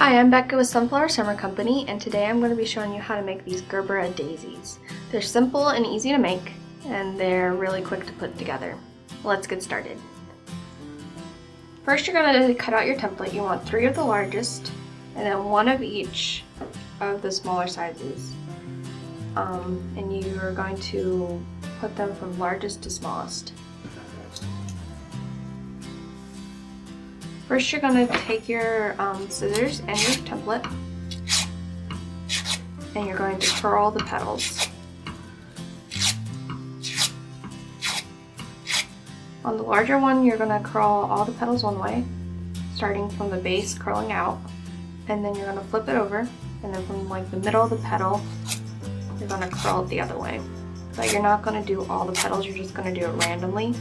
Hi, I'm Becca with Sunflower Summer Company, and today I'm going to be showing you how to make these Gerbera Daisies. They're simple and easy to make, and they're really quick to put together. Let's get started. First, you're going to cut out your template. You want 3 of the largest, and then 1 of each of the smaller sizes. And you are going to put them from largest to smallest. First, you're going to take your scissors and your template, and you're going to curl the petals. On the larger one, you're going to curl all the petals one way, starting from the base, curling out, and then you're going to flip it over, and then from like the middle of the petal, you're going to curl it the other way. But you're not going to do all the petals, you're just going to do it randomly.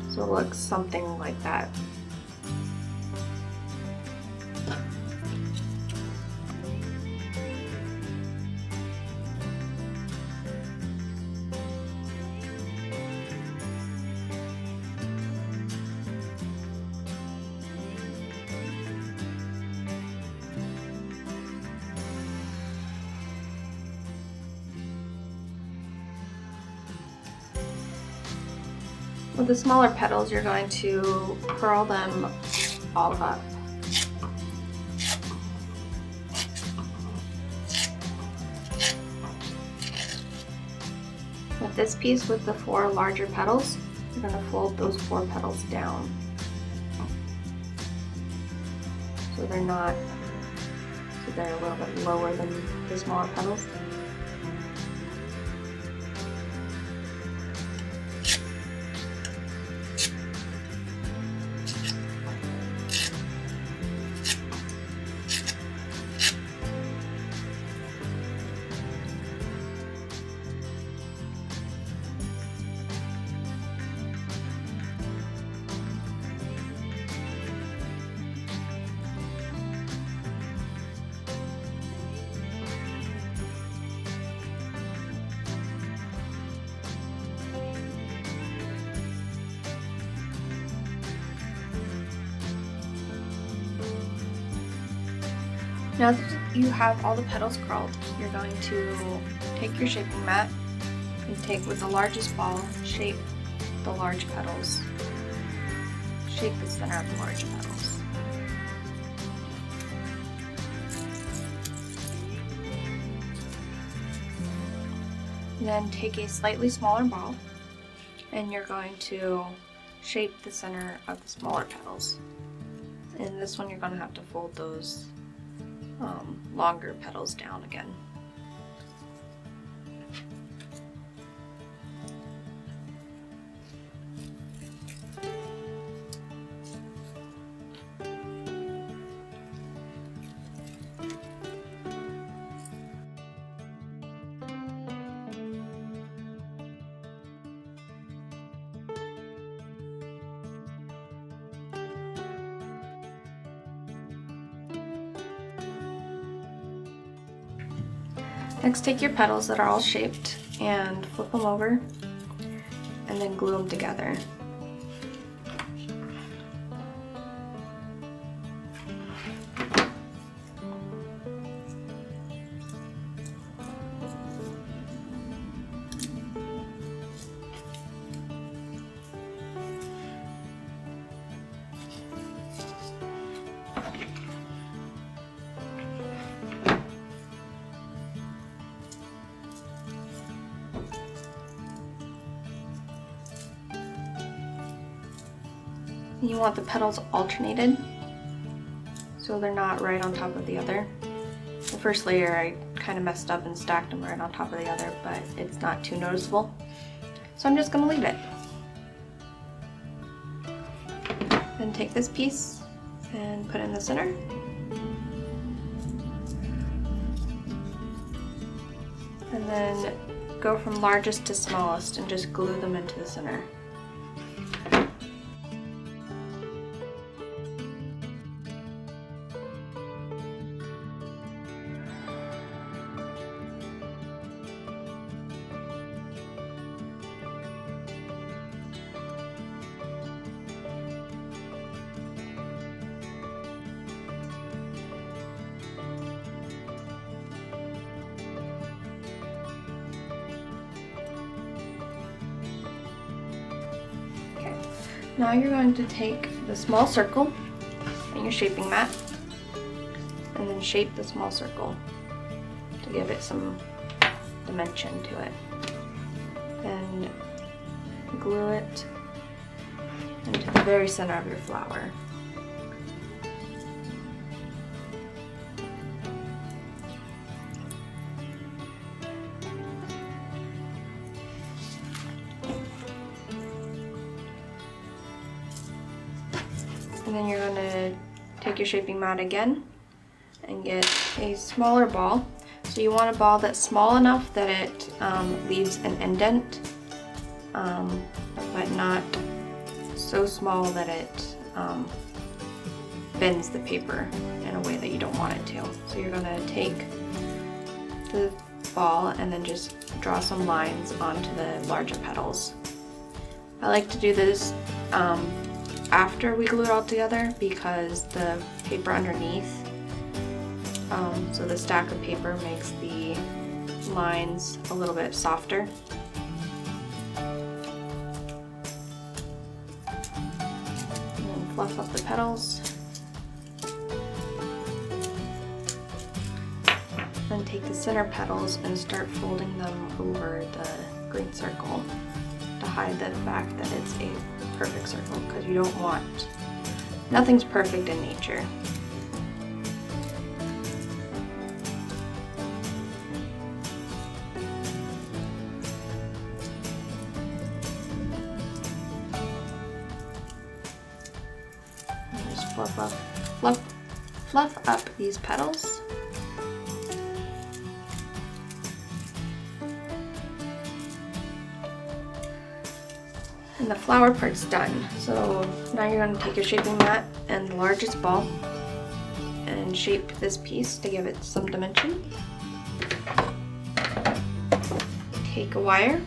So it looks something like that. With the smaller petals, you're going to curl them all up. With this piece with the 4 larger petals, you're going to fold those 4 petals down. So they're a little bit lower than the smaller petals. Now that you have all the petals curled, you're going to take your shaping mat and take with the largest ball, shape the large petals. Shape the center of the large petals. Then take a slightly smaller ball and you're going to shape the center of the smaller petals. And this one you're going to have to fold those longer petals down again. Next, take your petals that are all shaped and flip them over and then glue them together. You want the petals alternated, so they're not right on top of the other. The first layer I kind of messed up and stacked them right on top of the other, but it's not too noticeable. So I'm just going to leave it. Then take this piece and put it in the center. And then go from largest to smallest and just glue them into the center. Now you're going to take the small circle and your shaping mat and then shape the small circle to give it some dimension to it. And glue it into the very center of your flower. And then you're going to take your shaping mat again and get a smaller ball. So you want a ball that's small enough that it leaves an indent, but not so small that it bends the paper in a way that you don't want it to. So you're going to take the ball and then just draw some lines onto the larger petals. I like to do this after we glue it all together because the paper underneath, so the stack of paper makes the lines a little bit softer. And then fluff up the petals. Then take the center petals and start folding them over the green circle to hide the fact that it's a perfect circle, because you don't want, nothing's perfect in nature. And just fluff up these petals. And the flower part's done. So now you're going to take your shaping mat and the largest ball and shape this piece to give it some dimension. Take a wire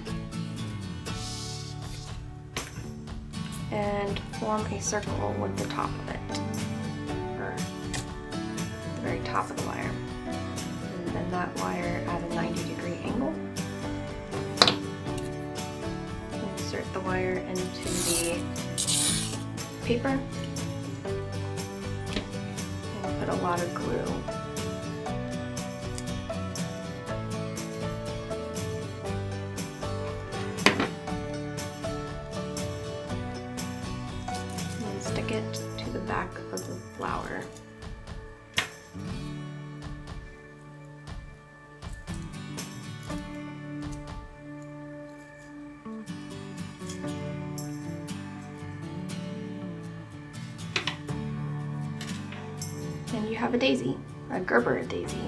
and form a circle with the top of it, or the very top of the wire. And then that wire at a 90-degree angle. Insert the wire into the paper and put a lot of glue. And stick it to the back of the flower. And you have a daisy, a Gerbera daisy.